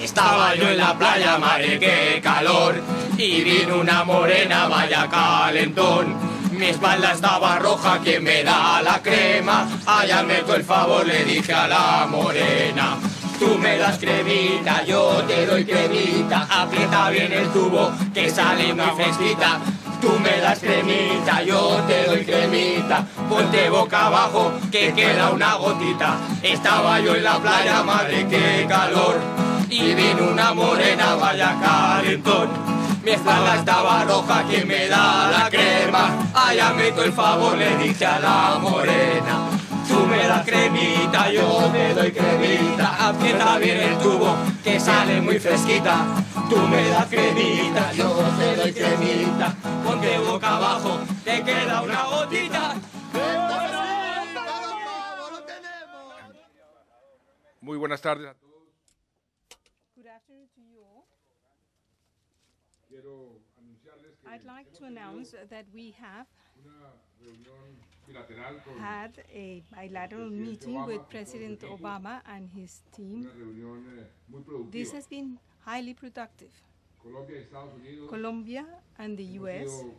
Estaba yo en la playa, madre, qué calor, y vino una morena, vaya calentón. Mi espalda estaba roja, ¿quién me da la crema? Allá meto el favor, le dije a la morena. Tú me das cremita, yo te doy cremita. Aprieta bien el tubo, que sale muy fresquita. Tú me das cremita, yo te doy cremita. Ponte boca abajo, que queda una gotita. Estaba yo en la playa, madre, qué calor, y vino una morena, vaya calentón. Mi espalda estaba roja, ¿quién me da la crema? Allá meto el favor, le dije a la morena. Tú me das cremita, yo te doy cremita. Aprieta bien el tubo, que sale muy fresquita. Tú me das cremita, yo te doy cremita. Ponte boca abajo, te queda una gotita. Muy buenas tardes a todos. Good afternoon to you all. Quiero anunciarles que I'd like to announce that we have una reunión bilateral con had a bilateral Presidente meeting Obama with con President todo el equipo. Obama and his team. una reunión muy productiva. This has been highly productive. Colombia y Estados Unidos Colombia and the hemos U.S. sido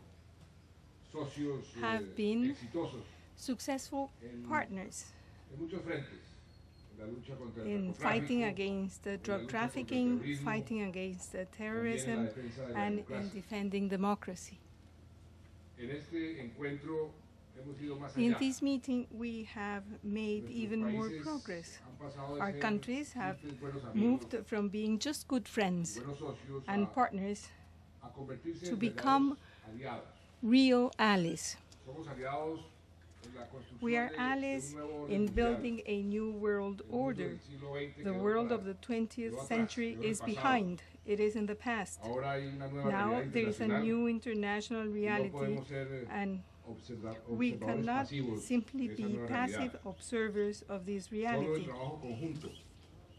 socios have been exitosos successful partners en muchos frentes. En la lucha contra el in narcotráfico, fighting against the en la drug lucha contra el trafficking, terrorismo, fighting against the también en la terrorism, defensa de la and in democracia. defending democracy. En este encuentro hemos ido más In allá. this meeting, we have made Nuestros even more países progress. han pasado de Our ser countries have simples buenos amigos, moved from being just good friends buenos socios, and partners a convertirse to en become verdaderos aliados. real allies. Somos aliados en la construcción We are de allies un nuevo orden in mundial. building a new world El mundo order. del siglo XX The quedó world para- of the 20th quedó atrás, century quedó en el is pasado. behind. It is in the past. Ahora hay una nueva Now realidad there is a internacional new international y no reality, podemos ser and we observadores cannot pasivos simply de esa be nueva passive realidad. observers of this Solo el reality. trabajo conjunto,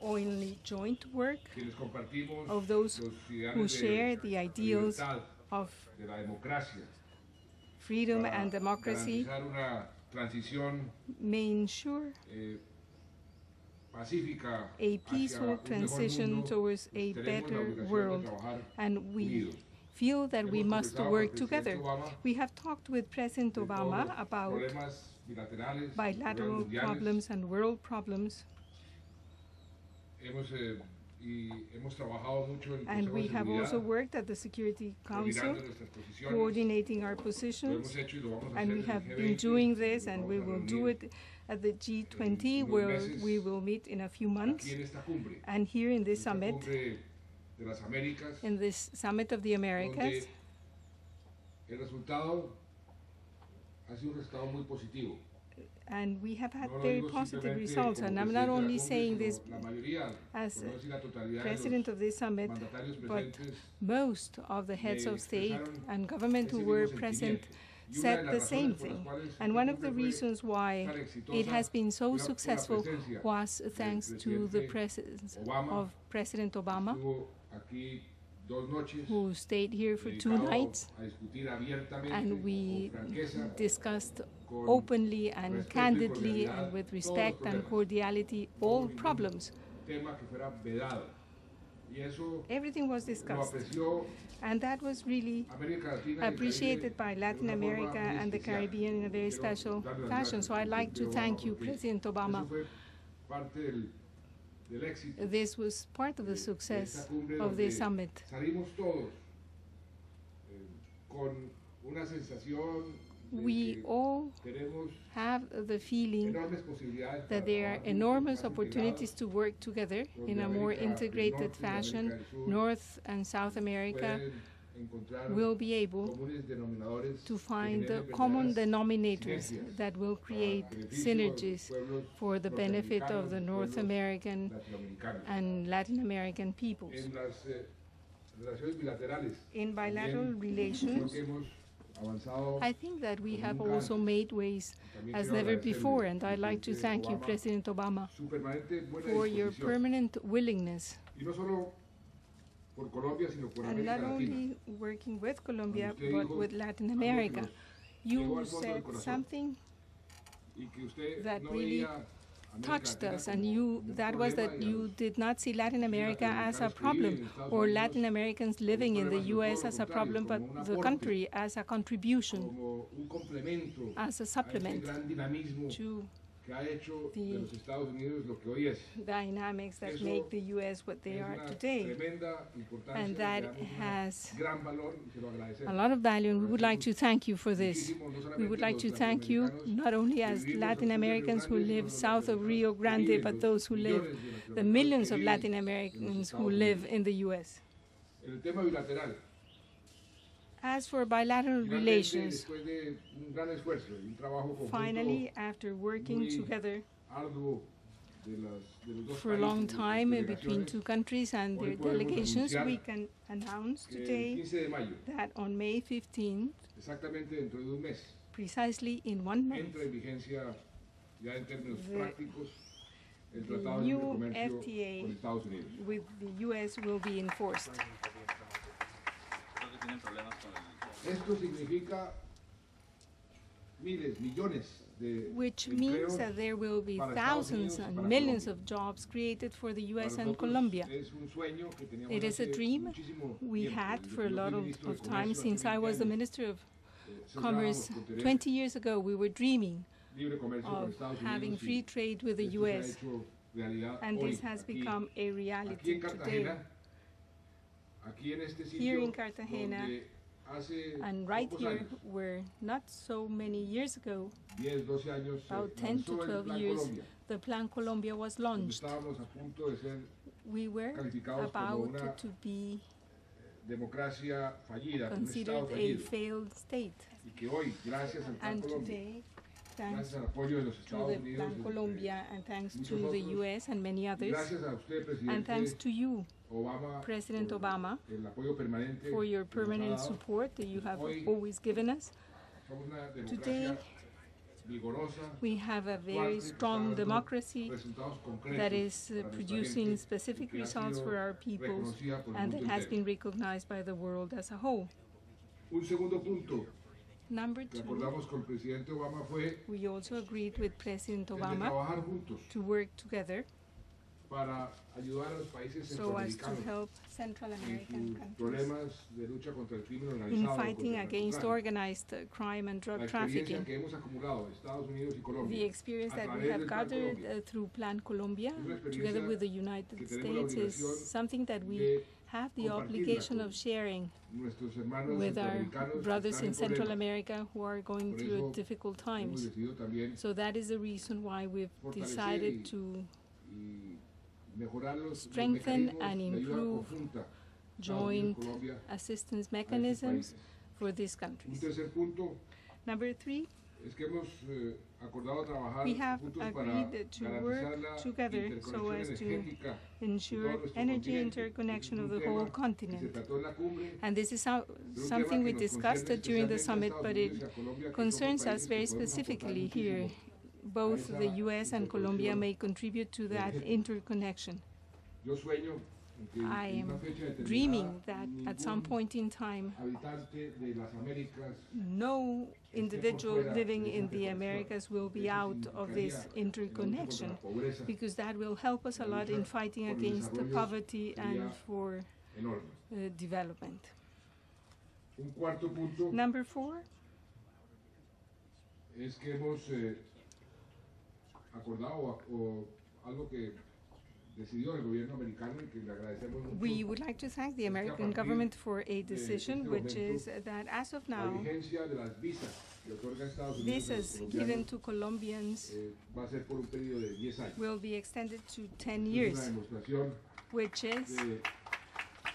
Only joint work quienes compartimos of those los ideales who de share the la ideals libertad, of de la democracia, freedom para and democracy garantizar una transición may ensure pacífica a hacia peaceful un mejor transition mundo, towards a tenemos la better obligación de world, trabajar and we unidos. feel that we Hemos must conversado con work el together. Presidente Obama We have talked with President de todos Obama los about problemas bilaterales, bilateral problemas mundiales. problems and world problems, Hemos trabajado mucho en el and Consejo we de have Seguridad, also worked at the Security Council, coordinando nuestras posiciones. coordinating our Lo positions, hemos hecho y lo vamos a and hacer we en el have G20, been doing this, nos and vamos we a will reunir do it at the G20, unos where meses we will meet in a few months, aquí en esta cumbre, and here in this esta summit, cumbre de las Américas, in this Summit of the Americas, donde el resultado ha sido un resultado muy positivo. and we have had No lo very digo positive simplemente results. como And I'm presidente not de la only cumbre, saying sino this la mayoría, as por no decir la totalidad de president los of this summit, mandatarios but presentes most of the heads me of state expresaron and government who ese were mismo present sentimiento. Y una de said las the razones same por las thing. cuales And esta one of the cumbre fue reasons why tan it exitosa has been so por la successful presencia was del thanks to the presidente presence Obama, of President Obama, estuvo aquí 2 noches who stayed here for 2 dedicado nights, a discutir abiertamente, and we con franqueza, discussed con openly and respeto y candidly cordialidad and with todos los respect and problemas. cordiality No hubo all ningún problems. tema que fuera vedado. Y eso Everything was lo discussed, apreció and that was really América Latina y el appreciated Caribe by de Latin una forma America muy and the especial. Caribbean in a very Quiero special darle las fashion. gracias So al I'd like to presidente thank Obama you, porque President Obama. eso fue parte del éxito This was part of the de esta success cumbre of this donde summit. salimos todos con una sensación de We que all tenemos have the feeling enormes posibilidades para that there are trabajar juntos, enormous más opportunities integrados, to work together donde in a more América del integrated Norte y América fashion. del Sur North and South America pueden encontrar will be able comunes denominadores to que find the generen common verdaderas denominators sinergias that will para create beneficio de los synergies pueblos for the benefit of norteamericanos, the los North pueblos American latinoamericanos. and Latin American peoples. En las relaciones bilaterales In bilateral también creo relations, que hemos avanzado. I think that we have nunca also made ways También as quiero never agradecerle before, al and I'd like to presidente thank you, Obama President Obama, su permanente buena for your disposición. permanent willingness, Y no solo por Colombia, sino por and América not Latina. only working with Colombia, Usted but dijo with Latin algo que America. nos llegó You al fondo del said corazón. something Y que usted that no really veía touched us, and that was that you did not see Latin America as a problem, or Latin Americans living in the U.S. as a problem, but the country as a contribution, as a supplement to the dynamics that make the U.S. what they are today. And that has a lot of value, and we would like to thank you for this. We would like to thank you not only as Latin Americans who live south of Rio Grande, but those who live, the millions of Latin Americans who live in the U.S. As for bilateral relations, finally, after working together for a long time between two countries and their delegations, we can announce today that on May 15th, precisely in 1 month, the new FTA with the U.S. will be enforced. Which means that there will be thousands and millions of jobs created for the U.S. and Colombia. It is a dream we had for a lot of time. Since I was the Minister of Commerce 20 years ago, we were dreaming of having free trade with the U.S., and this has become a reality today. Here in Cartagena, and right here, where not so many years ago, about 10 to 12 years, the Plan Colombia was launched. We were about to be considered a failed state. And today, thanks to the Plan Colombia and thanks to the U.S. and many others, and thanks to you, President Obama, for your permanent support that you have always given us. Today, we have a very strong democracy that is producing specific results for our peoples and that has been recognized by the world as a whole. Number two, we also agreed with President Obama to work together so as to help Central American countries in fighting against organized crime and drug trafficking. The experience that we have gathered through Plan Colombia, together with the United States, is something that we have the obligation of sharing with our brothers in Central America who are going through difficult times. So that is the reason why we've decided to strengthen and improve joint assistance mechanisms for these countries. Number three, we have agreed to work together so as to ensure energy interconnection of the whole continent. And this is something we discussed during the summit, but it concerns us very specifically here. Both the U.S. and Colombia may contribute to that interconnection. I am dreaming that at some point in time, no individual living in the Americas will be out of this interconnection, because that will help us a lot in fighting against the poverty and for development. Number four, we would like to thank the American government for a decision, which is that as of now, visas given to Colombians will be extended to 10 years, which is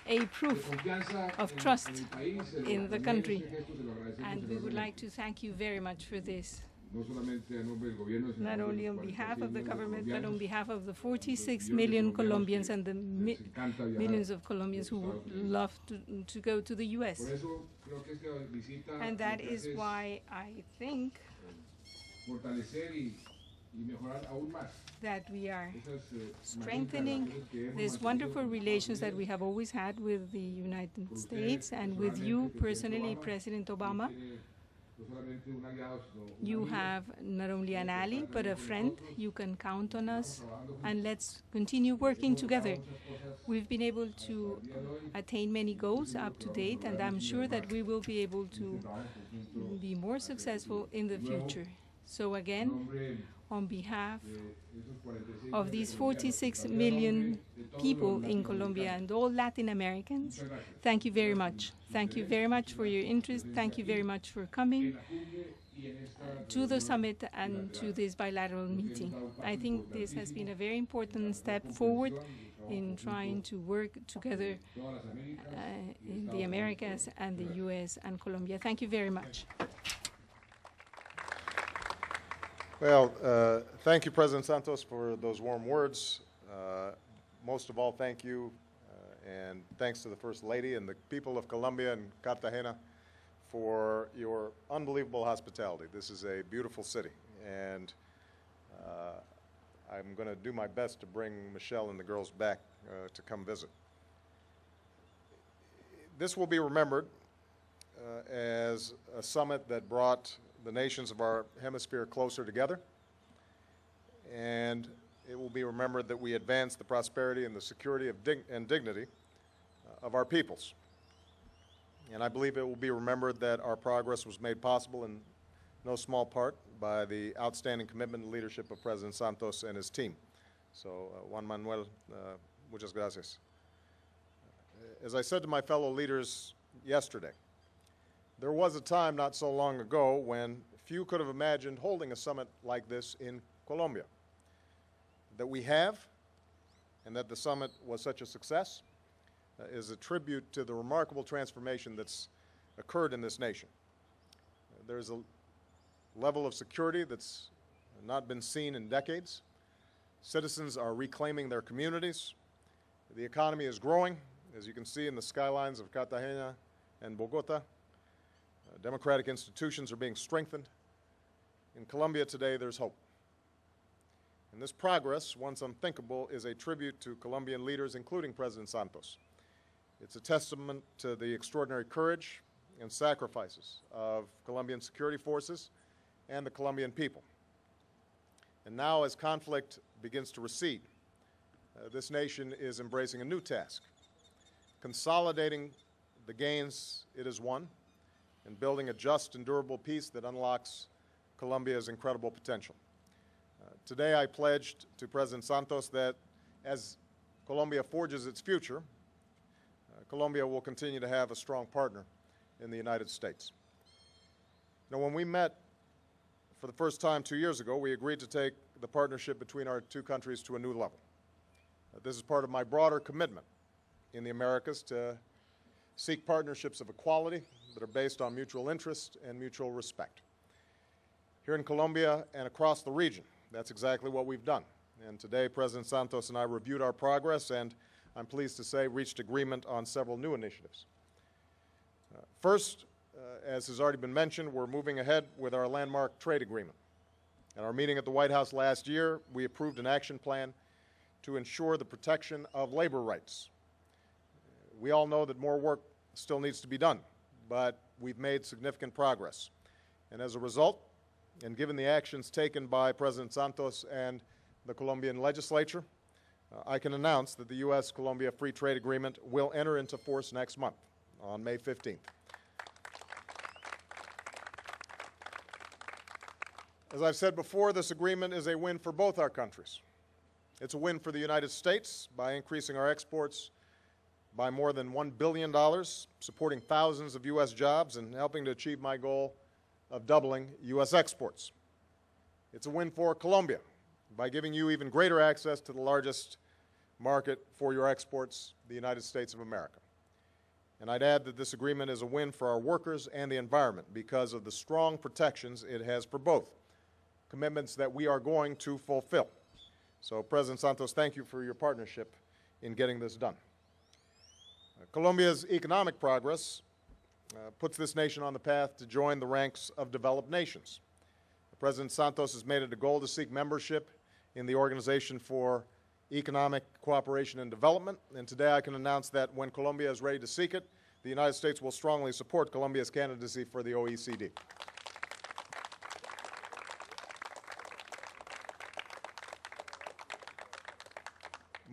a proof of trust in the country. And we would like to thank you very much for this. Not only on behalf of the government, but on behalf of the 46 million Colombians and the millions of Colombians who would love to go to the U.S. And that is why I think that we are strengthening these wonderful relations that we have always had with the United States and with you personally, President Obama, You have not only an ally, but a friend. You can count on us, and let's continue working together. We've been able to attain many goals up to date, and I'm sure that we will be able to be more successful in the future. So again, on behalf of these 46 million people in Colombia and all Latin Americans, thank you very much. Thank you very much for your interest. Thank you very much for coming to the summit and to this bilateral meeting. I think this has been a very important step forward in trying to work together in the Americas and the U.S. and Colombia. Thank you very much. Well, thank you, President Santos, for those warm words. Most of all, thank you, and thanks to the First Lady and the people of Colombia and Cartagena for your unbelievable hospitality. This is a beautiful city, and I'm going to do my best to bring Michelle and the girls back to come visit. This will be remembered as a summit that brought the nations of our hemisphere closer together, and it will be remembered that we advanced the prosperity and the security and dignity of our peoples. And I believe it will be remembered that our progress was made possible in no small part by the outstanding commitment and leadership of President Santos and his team. So, Juan Manuel, muchas gracias. As I said to my fellow leaders yesterday, there was a time not so long ago when few could have imagined holding a summit like this in Colombia. That we have, and that the summit was such a success, is a tribute to the remarkable transformation that's occurred in this nation. There's a level of security that's not been seen in decades. Citizens are reclaiming their communities. The economy is growing, as you can see in the skylines of Cartagena and Bogota. Democratic institutions are being strengthened. In Colombia today, there's hope. And this progress, once unthinkable, is a tribute to Colombian leaders, including President Santos. It's a testament to the extraordinary courage and sacrifices of Colombian security forces and the Colombian people. And now, as conflict begins to recede, this nation is embracing a new task, consolidating the gains it has won and building a just and durable peace that unlocks Colombia's incredible potential. Today, I pledged to President Santos that as Colombia forges its future, Colombia will continue to have a strong partner in the United States. Now, when we met for the first time 2 years ago, we agreed to take the partnership between our two countries to a new level. This is part of my broader commitment in the Americas to seek partnerships of equality that are based on mutual interest and mutual respect. Here in Colombia and across the region, that's exactly what we've done. And today, President Santos and I reviewed our progress and, I'm pleased to say, reached agreement on several new initiatives. First, as has already been mentioned, we're moving ahead with our landmark trade agreement. At our meeting at the White House last year, we approved an action plan to ensure the protection of labor rights. We all know that more work still needs to be done, but we've made significant progress. And as a result, and given the actions taken by President Santos and the Colombian legislature, I can announce that the U.S.-Colombia Free Trade Agreement will enter into force next month, on May 15th. As I've said before, this agreement is a win for both our countries. It's a win for the United States by increasing our exports by more than $1 billion, supporting thousands of U.S. jobs and helping to achieve my goal of doubling U.S. exports. It's a win for Colombia by giving you even greater access to the largest market for your exports, the United States of America. And I'd add that this agreement is a win for our workers and the environment because of the strong protections it has for both, commitments that we are going to fulfill. So, President Santos, thank you for your partnership in getting this done. Colombia's economic progress puts this nation on the path to join the ranks of developed nations. President Santos has made it a goal to seek membership in the Organization for Economic Cooperation and Development, and today I can announce that when Colombia is ready to seek it, the United States will strongly support Colombia's candidacy for the OECD.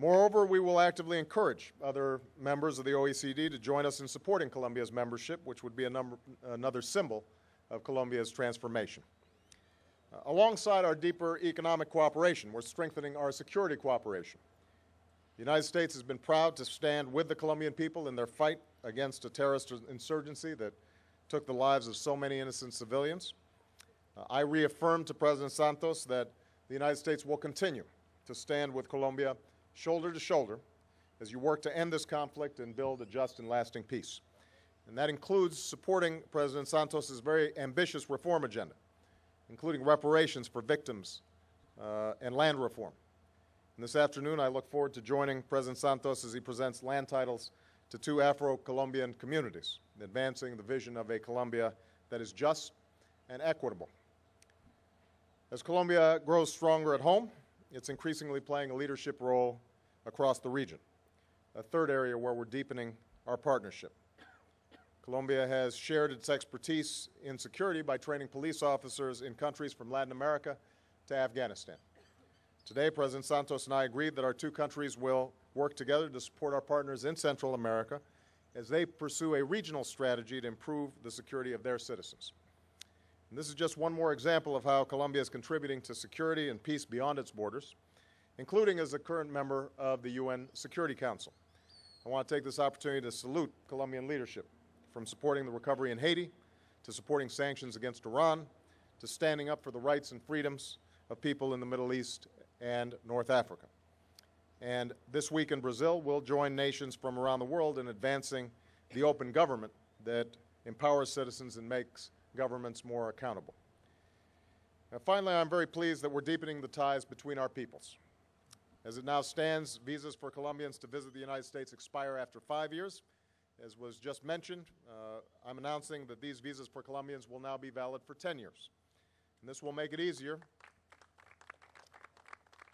Moreover, we will actively encourage other members of the OECD to join us in supporting Colombia's membership, which would be another symbol of Colombia's transformation. Alongside our deeper economic cooperation, we're strengthening our security cooperation. The United States has been proud to stand with the Colombian people in their fight against a terrorist insurgency that took the lives of so many innocent civilians. I reaffirm to President Santos that the United States will continue to stand with Colombia shoulder to shoulder as you work to end this conflict and build a just and lasting peace. And that includes supporting President Santos' very ambitious reform agenda, including reparations for victims and land reform. And this afternoon, I look forward to joining President Santos as he presents land titles to 2 Afro-Colombian communities, advancing the vision of a Colombia that is just and equitable. As Colombia grows stronger at home, it's increasingly playing a leadership role across the region, a third area where we're deepening our partnership. Colombia has shared its expertise in security by training police officers in countries from Latin America to Afghanistan. Today, President Santos and I agreed that our 2 countries will work together to support our partners in Central America as they pursue a regional strategy to improve the security of their citizens. And this is just one more example of how Colombia is contributing to security and peace beyond its borders, including as a current member of the UN Security Council. I want to take this opportunity to salute Colombian leadership, from supporting the recovery in Haiti, to supporting sanctions against Iran, to standing up for the rights and freedoms of people in the Middle East and North Africa. And this week in Brazil, we'll join nations from around the world in advancing the open government that empowers citizens and makes governments more accountable. Now, finally, I'm very pleased that we're deepening the ties between our peoples. As it now stands, visas for Colombians to visit the United States expire after 5 years. As was just mentioned, I'm announcing that these visas for Colombians will now be valid for 10 years. And this will make it easier.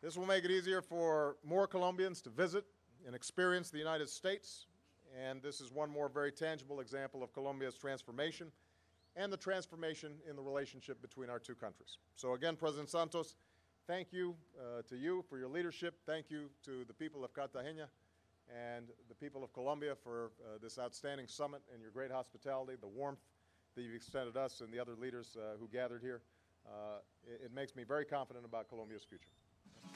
This will make it easier for more Colombians to visit and experience the United States. And this is one more very tangible example of Colombia's transformation and the transformation in the relationship between our 2 countries. So again, President Santos, thank you to you for your leadership. Thank you to the people of Cartagena and the people of Colombia for this outstanding summit and your great hospitality, the warmth that you've extended us and the other leaders who gathered here. It makes me very confident about Colombia's future.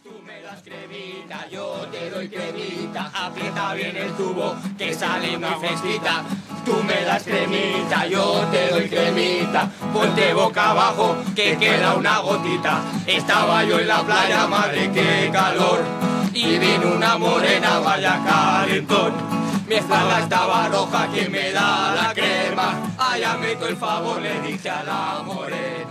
Tú me das cremita, yo te doy cremita, aprieta bien el tubo que sale muy fresquita. Tú me das cremita, yo te doy cremita, ponte boca abajo que queda una gotita. Estaba yo en la playa, madre qué calor, y vino una morena, vaya calentón. Mi espalda estaba roja, ¿quién me da la crema? Allá meto el favor, le dije a la morena.